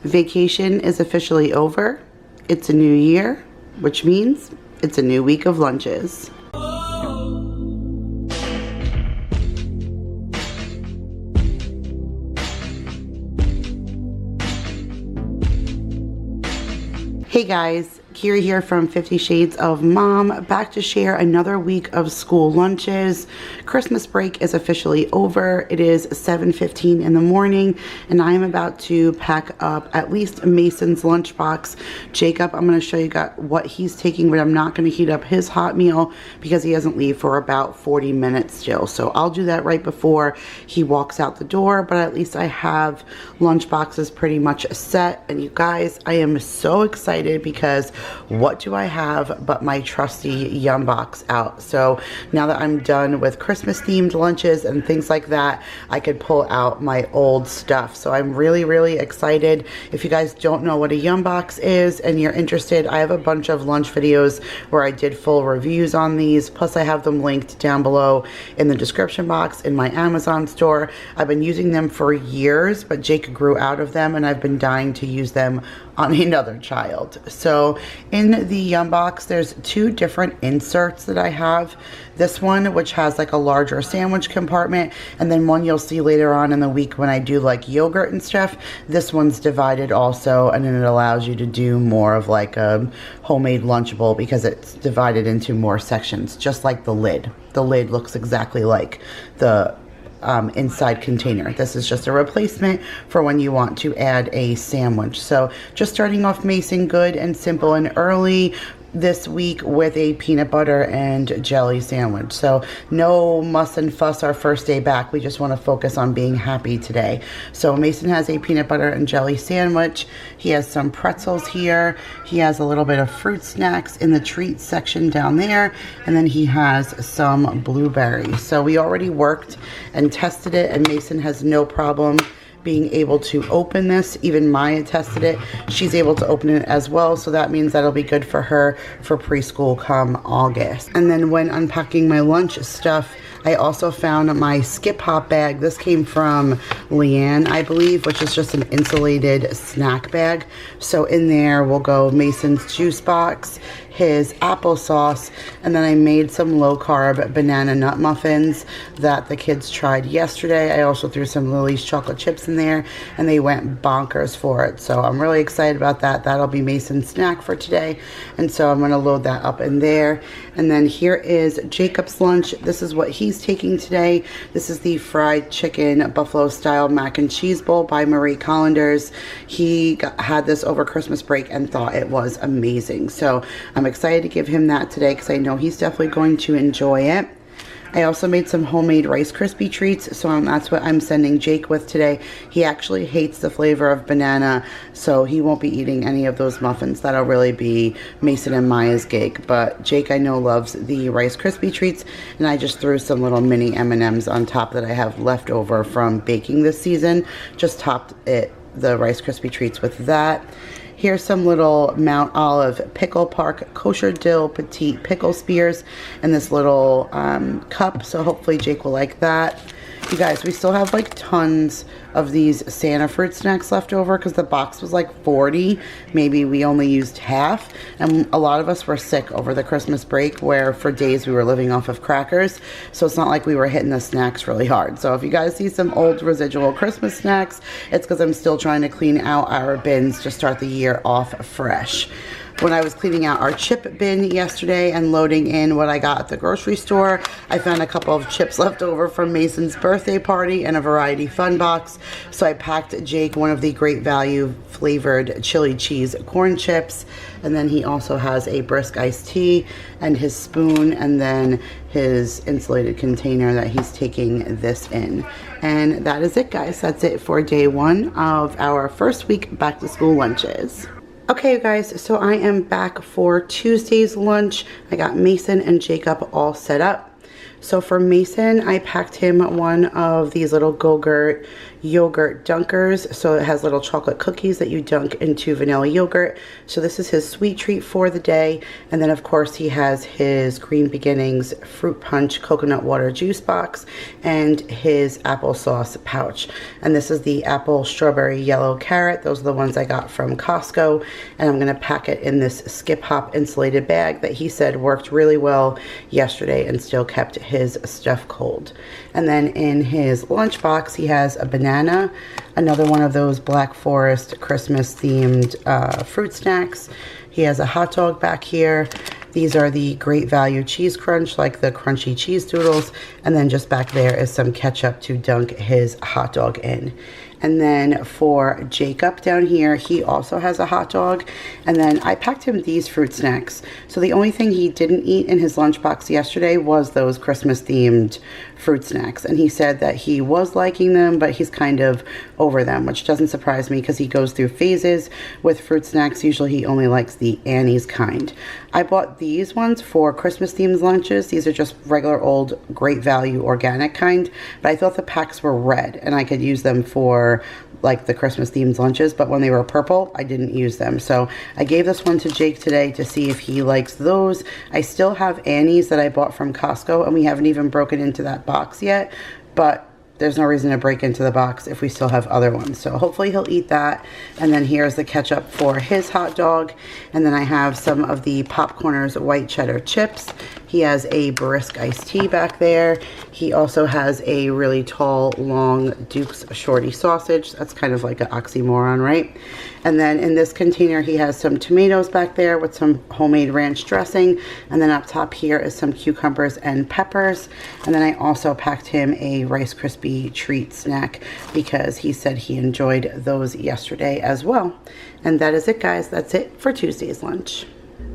Vacation is officially over. It's a new year, which means it's a new week of lunches. Hey guys, Kira here from 50 Shades of Mom, back to share another week of school lunches. Christmas break is officially over. It is 7:15 in the morning and I am about to pack up at least Mason's lunchbox. Jacob, I'm going to show you what he's taking, but I'm not going to heat up his hot meal because he doesn't leave for about 40 minutes still. So I'll do that right before he walks out the door, but at least I have lunchboxes pretty much set. And you guys, I am so excited because what do I have but my trusty yumbox out. So now that I'm done with Christmas themed lunches and things like that, I could pull out my old stuff. So I'm really excited. If you guys don't know what a yumbox is and you're interested, I have a bunch of lunch videos where I did full reviews on these, plus I have them linked down below in the description box in my Amazon store. I've been using them for years, but Jake grew out of them and I've been dying to use them on another child. So in the yumbox, there's two different inserts that I have. This one, which has like a larger sandwich compartment, and then one you'll see later on in the week when I do like yogurt and stuff. This one's divided also, and then it allows you to do more of like a homemade Lunchable because it's divided into more sections, just like the lid. The lid looks exactly like the inside container. This is just a replacement for when you want to add a sandwich. So just starting off Mason good and simple and early this week with a peanut butter and jelly sandwich. So no muss and fuss our first day back. We just want to focus on being happy today. So Mason has a peanut butter and jelly sandwich. He has some pretzels here. He has a little bit of fruit snacks in the treats section down there. And then he has some blueberries. So we already worked and tested it, and Mason has no problem being able to open this. Even Maya tested it. She's able to open it as well, so that means that'll be good for her for preschool come August. And then when unpacking my lunch stuff, I also found my Skip Hop bag. This came from Leanne, I believe, which is just an insulated snack bag. So in there will go Mason's juice box, his applesauce, and then I made some low-carb banana nut muffins that the kids tried yesterday. I also threw some Lily's chocolate chips in there, and they went bonkers for it. So I'm really excited about that. That'll be Mason's snack for today, and so I'm going to load that up in there. And then here is Jacob's lunch. This is what he's taking today. This is the fried chicken buffalo-style mac and cheese bowl by Marie Collanders. He had this over Christmas break and thought it was amazing. So I'm excited to give him that today because I know he's definitely going to enjoy it. I also made some homemade Rice Krispie treats, so that's what I'm sending Jake with today. He actually hates the flavor of banana, so he won't be eating any of those muffins. That'll really be Mason and Maya's gig. But Jake, I know, loves the Rice Krispie treats, and I just threw some little mini M&Ms on top that I have left over from baking this season. Just topped the Rice Krispie treats with that. Here's some little Mount Olive Pickle Park Kosher Dill Petite Pickle Spears in this little cup, so hopefully Jake will like that. You guys, we still have like tons of these Santa fruit snacks left over because the box was like 40. Maybe we only used half, and a lot of us were sick over the Christmas break where for days we were living off of crackers, so it's not like we were hitting the snacks really hard. So if you guys see some old residual Christmas snacks, it's because I'm still trying to clean out our bins to start the year off fresh. When I was cleaning out our chip bin yesterday and loading in what I got at the grocery store, I found a couple of chips left over from Mason's birthday party and a variety fun box. So I packed Jake one of the Great Value flavored chili cheese corn chips. And then he also has a brisk iced tea and his spoon and then his insulated container that he's taking this in. And that is it, guys. That's it for day one of our first week back to school lunches. Okay, you guys, so I am back for Tuesday's lunch. I got Mason and Jacob all set up. So for Mason, I packed him one of these little Go-Gurt yogurt dunkers. So it has little chocolate cookies that you dunk into vanilla yogurt. So this is his sweet treat for the day. And then of course he has his Green Beginnings fruit punch coconut water juice box and his applesauce pouch. And this is the apple strawberry yellow carrot. Those are the ones I got from Costco, and I'm going to pack it in this Skip Hop insulated bag that he said worked really well yesterday and still kept his stuff cold. And then in his lunchbox he has a banana, another one of those Black Forest Christmas themed fruit snacks. He has a hot dog back here. These are the Great Value Cheese Crunch, like the crunchy cheese doodles. And then just back there is some ketchup to dunk his hot dog in. And then for Jacob down here, he also has a hot dog. And then I packed him these fruit snacks. So the only thing he didn't eat in his lunchbox yesterday was those Christmas themed fruit snacks. And he said that he was liking them, but he's kind of over them, which doesn't surprise me because he goes through phases with fruit snacks. Usually he only likes the Annie's kind. I bought these ones for Christmas themed lunches. These are just regular old Great Value organic kind, but I thought the packs were red and I could use them for like the Christmas themed lunches, but when they were purple, I didn't use them. So I gave this one to Jake today to see if he likes those. I still have Annie's that I bought from Costco, and we haven't even broken into that box yet, but there's no reason to break into the box if we still have other ones. So hopefully he'll eat that. And then here's the ketchup for his hot dog. And then I have some of the Popcorners white cheddar chips. He has a brisk iced tea back there. He also has a really tall, long Duke's Shorty sausage. That's kind of like an oxymoron, right? And then in this container, he has some tomatoes back there with some homemade ranch dressing. And then up top here is some cucumbers and peppers. And then I also packed him a Rice Krispie treat snack because he said he enjoyed those yesterday as well. And that is it, guys. That's it for Tuesday's lunch.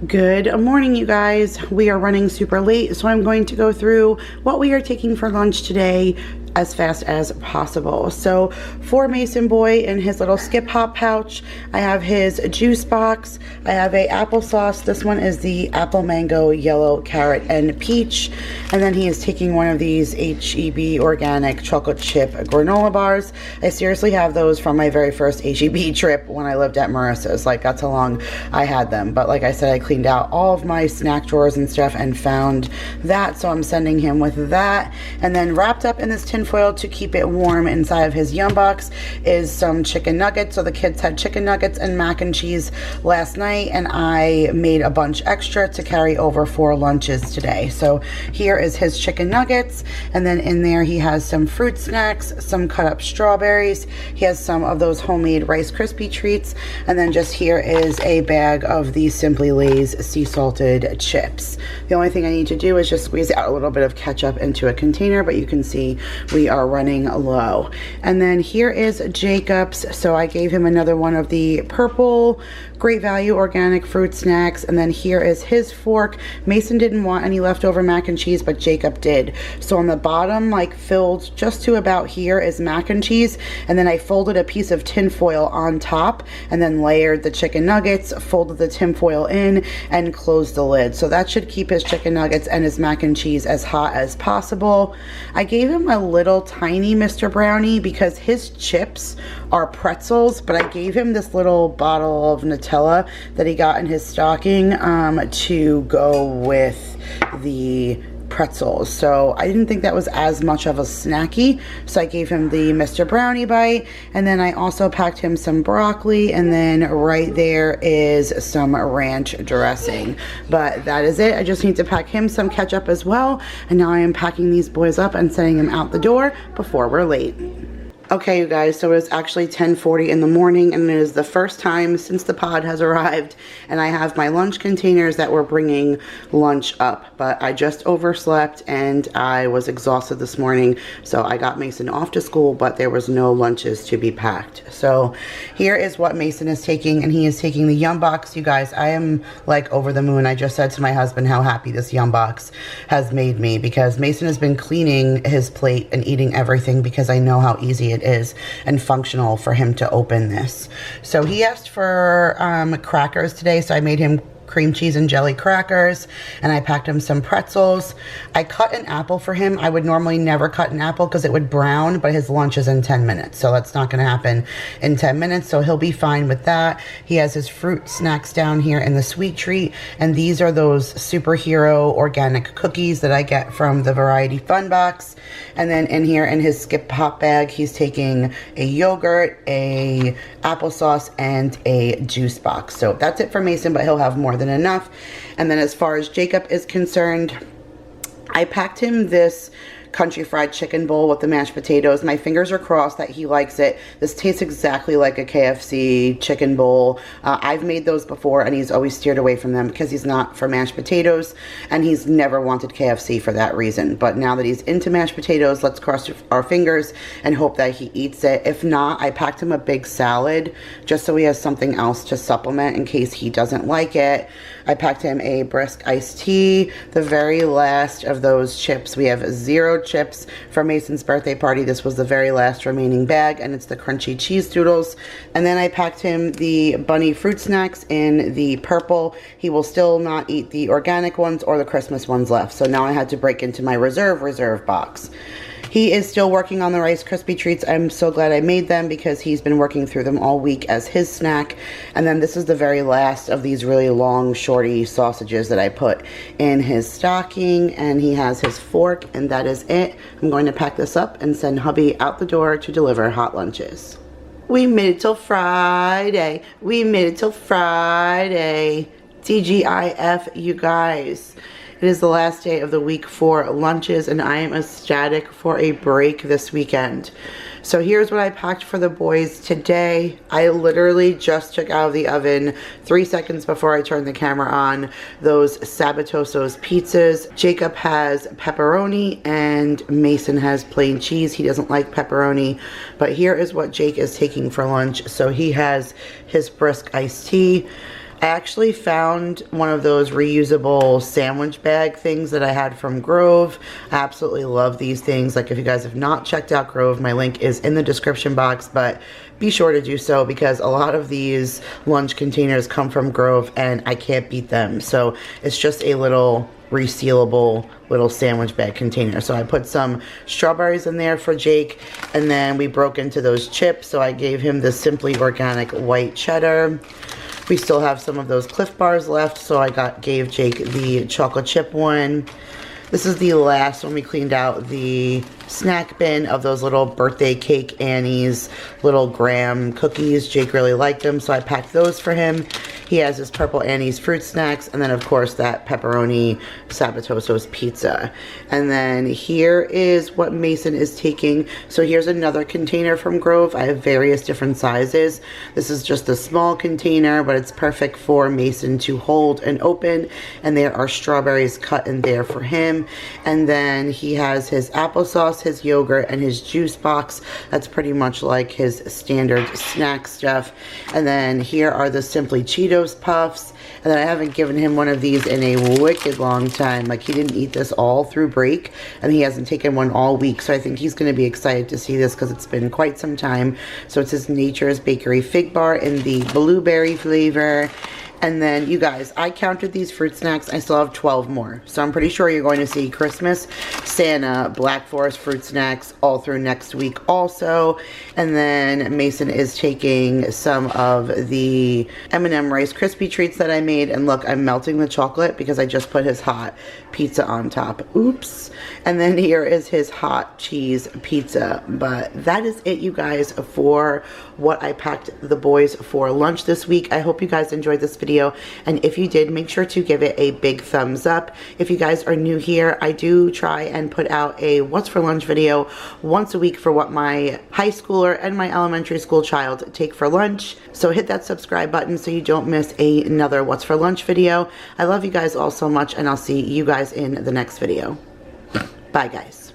Good morning, you guys. We are running super late, so I'm going to go through what we are taking for lunch today as fast as possible. So for Mason Boy in his little Skip Hop pouch, I have his juice box. I have a applesauce. This one is the apple mango yellow carrot and peach. And then he is taking one of these HEB organic chocolate chip granola bars. I seriously have those from my very first HEB trip when I lived at Marissa's. Like, that's how long I had them. But like I said, I cleaned out all of my snack drawers and stuff and found that, so I'm sending him with that. And then wrapped up in this tin foil to keep it warm inside of his yumbox is some chicken nuggets. So the kids had chicken nuggets and mac and cheese last night, and I made a bunch extra to carry over for lunches today. So here is his chicken nuggets, and then in there he has some fruit snacks, some cut up strawberries. He has some of those homemade Rice Krispie treats, and then just here is a bag of these Simply Lay's sea salted chips. The only thing I need to do is just squeeze out a little bit of ketchup into a container, but you can see we are running low. And then here is Jacob's. So I gave him another one of the purple Great Value organic fruit snacks, and then here is his fork. Mason didn't want any leftover mac and cheese, but Jacob did. So on the bottom, like filled just to about here, is mac and cheese, and then I folded a piece of tin foil on top and then layered the chicken nuggets, folded the tin foil in, and closed the lid. So that should keep his chicken nuggets and his mac and cheese as hot as possible. I gave him a little tiny Mr. Brownie because his chips are pretzels, but I gave him this little bottle of Nutella that he got in his stocking to go with the pretzels. So I didn't think that was as much of a snacky, so I gave him the Mr. Brownie bite. And then I also packed him some broccoli, and then right there is some ranch dressing. But that is it. I just need to pack him some ketchup as well, and now I am packing these boys up and sending them out the door before we're late. Okay, you guys, so it's actually 10:40 in the morning, and it is the first time since the pod has arrived, and I have my lunch containers that were bringing lunch up, but I just overslept and I was exhausted this morning, so I got Mason off to school, but there was no lunches to be packed. So here is what Mason is taking, and he is taking the yumbox. You guys, I am like over the moon. I just said to my husband how happy this yumbox has made me, because Mason has been cleaning his plate and eating everything because I know how easy it is and functional for him to open this. So he asked for crackers today, so I made him cream cheese and jelly crackers, and I packed him some pretzels. I cut an apple for him. I would normally never cut an apple because it would brown, but his lunch is in 10 minutes, so that's not going to happen in 10 minutes, so he'll be fine with that. He has his fruit snacks down here in the sweet treat, and these are those superhero organic cookies that I get from the Variety Fun Box. And then in here in his Skip Pop bag, he's taking a yogurt, a applesauce, and a juice box. So that's it for Mason, but he'll have more than enough. And then as far as Jacob is concerned, I packed him this country fried chicken bowl with the mashed potatoes. My fingers are crossed that he likes it. This tastes exactly like a KFC chicken bowl. I've made those before and he's always steered away from them because he's not for mashed potatoes, and he's never wanted KFC for that reason. But now that he's into mashed potatoes, let's cross our fingers and hope that he eats it. If not, I packed him a big salad just so he has something else to supplement in case he doesn't like it. I packed him a brisk iced tea, the very last of those chips. We have 0 chips for Mason's birthday party. This was the very last remaining bag, and it's the crunchy cheese doodles. And then I packed him the bunny fruit snacks in the purple. He will still not eat the organic ones or the Christmas ones left, so now I had to break into my reserve box. He is still working on the Rice Krispie treats. I'm so glad I made them because he's been working through them all week as his snack. And then this is the very last of these really long, shorty sausages that I put in his stocking. And he has his fork, and that is it. I'm going to pack this up and send hubby out the door to deliver hot lunches. We made it till Friday. We made it till Friday. TGIF, you guys. It is the last day of the week for lunches, and I am ecstatic for a break this weekend. So here's what I packed for the boys today. I literally just took out of the oven 3 seconds before I turned the camera on those Sabatoso's pizzas. Jacob has pepperoni and Mason has plain cheese. He doesn't like pepperoni, but here is what Jake is taking for lunch. So he has his brisk iced tea. I actually found one of those reusable sandwich bag things that I had from Grove. I absolutely love these things. Like, if you guys have not checked out Grove, my link is in the description box, but be sure to do so because a lot of these lunch containers come from Grove and I can't beat them. So it's just a little resealable little sandwich bag container. So I put some strawberries in there for Jake, and then we broke into those chips. So I gave him the Simply Organic white cheddar. We still have some of those Cliff Bars left, so I gave Jake the chocolate chip one. This is the last one. We cleaned out the snack bin of those little birthday cake Annie's little graham cookies. Jake really liked them, so I packed those for him. He has his purple Annie's fruit snacks, and then of course that pepperoni Sabatoso's pizza. And then here is what Mason is taking. So here's another container from Grove. I have various different sizes. This is just a small container, but it's perfect for Mason to hold and open. And there are strawberries cut in there for him. And then he has his applesauce, his yogurt, and his juice box. That's pretty much like his standard snack stuff. And then here are the Simply Cheetos puffs. And then I haven't given him one of these in a wicked long time. Like, he didn't eat this all through break, and he hasn't taken one all week. So I think he's going to be excited to see this because it's been quite some time. So it's his Nature's Bakery Fig Bar in the blueberry flavor. And then, you guys, I counted these fruit snacks. I still have 12 more. So I'm pretty sure you're going to see Christmas, Santa, Black Forest fruit snacks all through next week also. And then Mason is taking some of the M&M Rice Krispie treats that I made. And look, I'm melting the chocolate because I just put his hot pizza on top. Oops. And then here is his hot cheese pizza. But that is it, you guys, for what I packed the boys for lunch this week. I hope you guys enjoyed this video, and if you did, make sure to give it a big thumbs up. If you guys are new here, I do try and put out a what's for lunch video once a week for what my high schooler and my elementary school child take for lunch. So hit that subscribe button so you don't miss another what's for lunch video. I love you guys all so much, and I'll see you guys in the next video. Bye, guys.